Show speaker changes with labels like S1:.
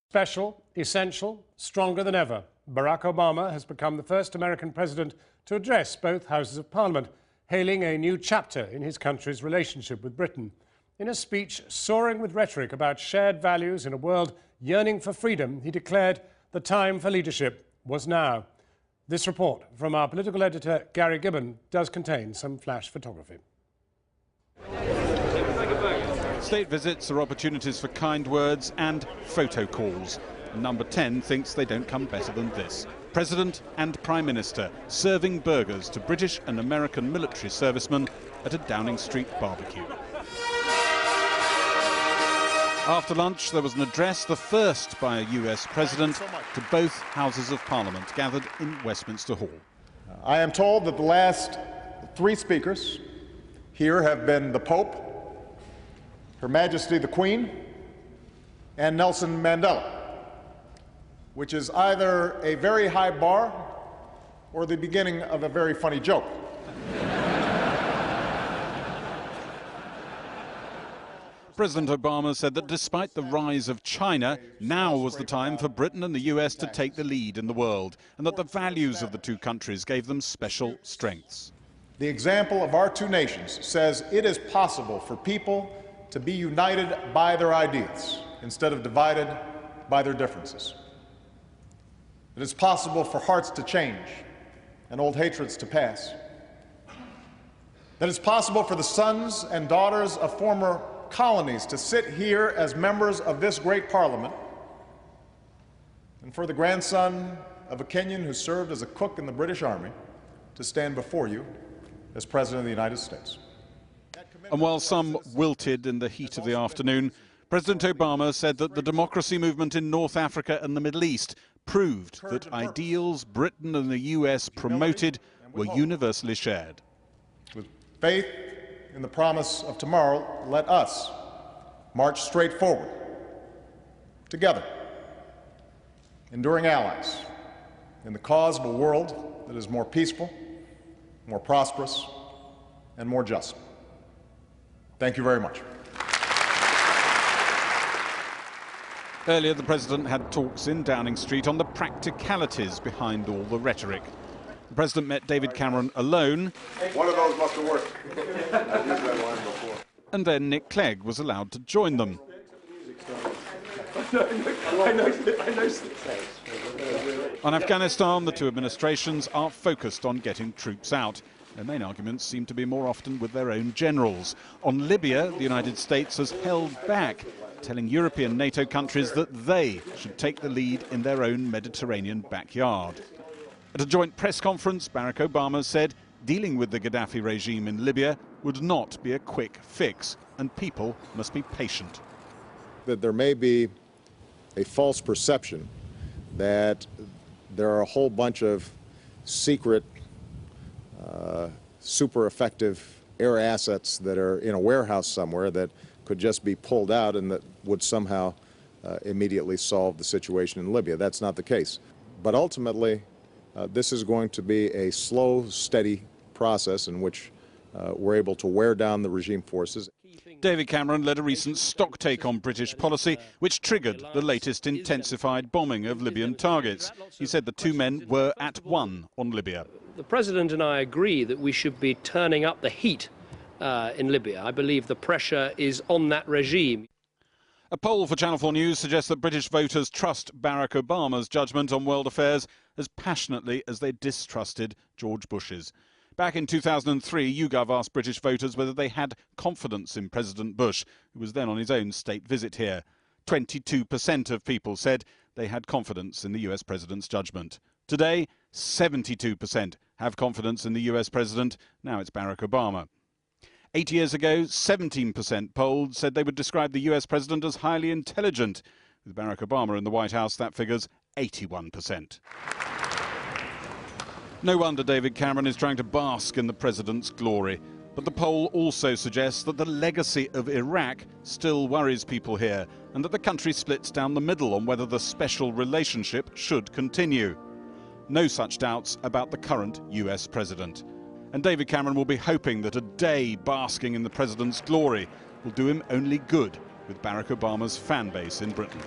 S1: Special, essential, stronger than ever. Barack Obama has become the first American president to address both houses of parliament, hailing a new chapter in his country's relationship with Britain. In a speech soaring with rhetoric about shared values in a world yearning for freedom, he declared the time for leadership was now. This report from our political editor, Gary Gibbon, does contain some flash photography.
S2: State visits are opportunities for kind words and photo calls. Number 10 thinks they don't come better than this. President and Prime Minister serving burgers to British and American military servicemen at a Downing Street barbecue. After lunch, there was an address, the first by a US president, to both Houses of Parliament gathered in Westminster Hall.
S3: I am told that the last three speakers here have been the Pope, Her Majesty the Queen, and Nelson Mandela, which is either a very high bar or the beginning of a very funny joke.
S2: President Obama said that despite the rise of China, now was the time for Britain and the US to take the lead in the world, and that the values of the two countries gave them special strengths.
S3: The example of our two nations says it is possible for people to be united by their ideas instead of divided by their differences. It is possible for hearts to change and old hatreds to pass. That it's possible for the sons and daughters of former colonies to sit here as members of this great parliament, and for the grandson of a Kenyan who served as a cook in the British Army to stand before you as President of the United States.
S2: And while some wilted in the heat of the afternoon, President Obama said that the democracy movement in North Africa and the Middle East proved that ideals Britain and the US promoted were universally shared.
S3: With faith in the promise of tomorrow, let us march straight forward, together, enduring allies, in the cause of a world that is more peaceful, more prosperous, and more just. Thank you very much.
S2: Earlier, the president had talks in Downing Street on the practicalities behind all the rhetoric. The president met David Cameron alone.
S3: One of those must have worked. I've used that line before.
S2: And then Nick Clegg was allowed to join them. On Afghanistan, the two administrations are focused on getting troops out. Their main arguments seem to be more often with their own generals. On Libya, the United States has held back, telling European NATO countries that they should take the lead in their own Mediterranean backyard. At a joint press conference, Barack Obama said dealing with the Gaddafi regime in Libya would not be a quick fix, and people must be patient.
S4: That there may be a false perception that there are a whole bunch of secret, super effective air assets that are in a warehouse somewhere that could just be pulled out and that would somehow immediately solve the situation in Libya. That's not the case. But ultimately, this is going to be a slow, steady process in which we're able to wear down the regime forces.
S2: David Cameron led a recent stocktake on British policy, which triggered the latest intensified bombing of Libyan targets. He said the two men were at one on Libya.
S5: The President and I agree that we should be turning up the heat in Libya. I believe the pressure is on that regime.
S2: A poll for Channel 4 News suggests that British voters trust Barack Obama's judgment on world affairs as passionately as they distrusted George Bush's. Back in 2003, YouGov asked British voters whether they had confidence in President Bush, who was then on his own state visit here. 22% of people said they had confidence in the US president's judgment. Today, 72% have confidence in the US president. Now it's Barack Obama. 8 years ago, 17% polled said they would describe the US president as highly intelligent. With Barack Obama in the White House, that figure's 81%. No wonder David Cameron is trying to bask in the president's glory. But the poll also suggests that the legacy of Iraq still worries people here, and that the country splits down the middle on whether the special relationship should continue. No such doubts about the current US president. And David Cameron will be hoping that a day basking in the president's glory will do him only good with Barack Obama's fan base in Britain.